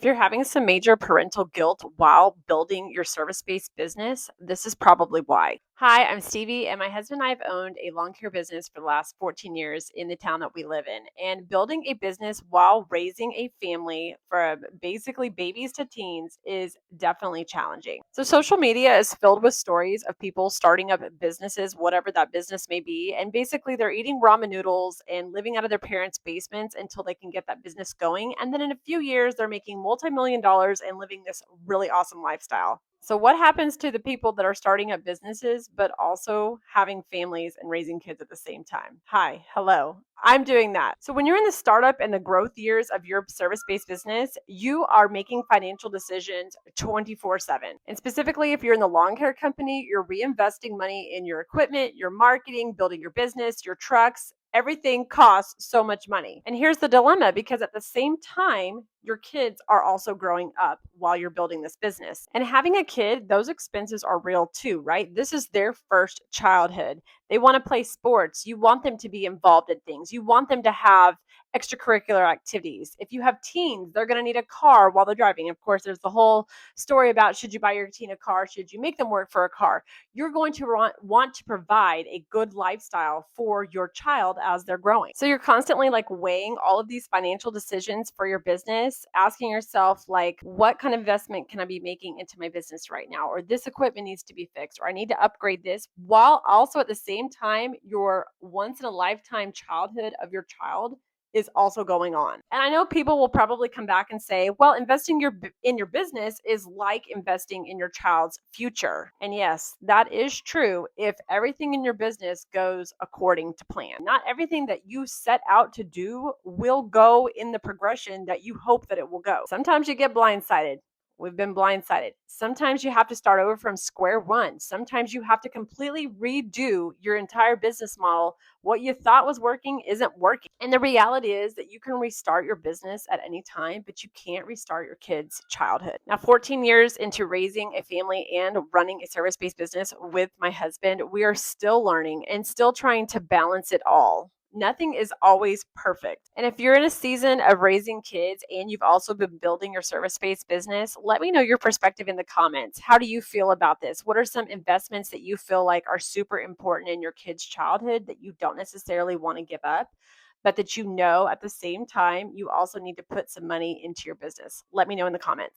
If you're having some major parental guilt while building your service based business, this is probably why. Hi, I'm Stevie, and my husband and I have owned a lawn care business for the last 14 years in the town that we live in. And building a business while raising a family from basically babies to teens is definitely challenging. So, social media is filled with stories of people starting up businesses, whatever that business may be. And basically, they're eating ramen noodles and living out of their parents' basements until they can get that business going. And then in a few years, they're making multi-million dollars and living this really awesome lifestyle. So, what happens to the people that are starting up businesses, but also having families and raising kids at the same time? Hi, hello. I'm doing that. So, when you're in the startup and the growth years of your service based business, you are making financial decisions 24/7. And specifically, if you're in the lawn care company, you're reinvesting money in your equipment, your marketing, building your business, your trucks. Everything costs so much money. And here's the dilemma, because at the same time, your kids are also growing up while you're building this business. And having a kid, those expenses are real too, right? This is their first childhood. They want to play sports. You want them to be involved in things. You want them to have extracurricular activities. If you have teens, they're going to need a car while they're driving. Of course, there's the whole story about should you buy your teen a car? Should you make them work for a car? You're going to want to provide a good lifestyle for your child as they're growing. So you're constantly like weighing all of these financial decisions for your business, asking yourself, like, what kind of investment can I be making into my business right now? Or this equipment needs to be fixed, or I need to upgrade this, while also at the same time, your once in a lifetime childhood of your child is also going on. And I know people will probably come back and say, well, investing in your business is like investing in your child's future. And yes, that is true if everything in your business goes according to plan. Not everything that you set out to do will go in the progression that you hope that it will go. Sometimes you get blindsided. We've been blindsided. Sometimes you have to start over from square one. Sometimes you have to completely redo your entire business model. What you thought was working isn't working. And the reality is that you can restart your business at any time, but you can't restart your kids' childhood. Now, 14 years into raising a family and running a service based business with my husband, we are still learning and still trying to balance it all. Nothing is always perfect. And if you're in a season of raising kids and you've also been building your service based business, let me know your perspective in the comments. How do you feel about this? What are some investments that you feel like are super important in your kids' childhood that you don't necessarily want to give up, but that you know at the same time you also need to put some money into your business? Let me know in the comments.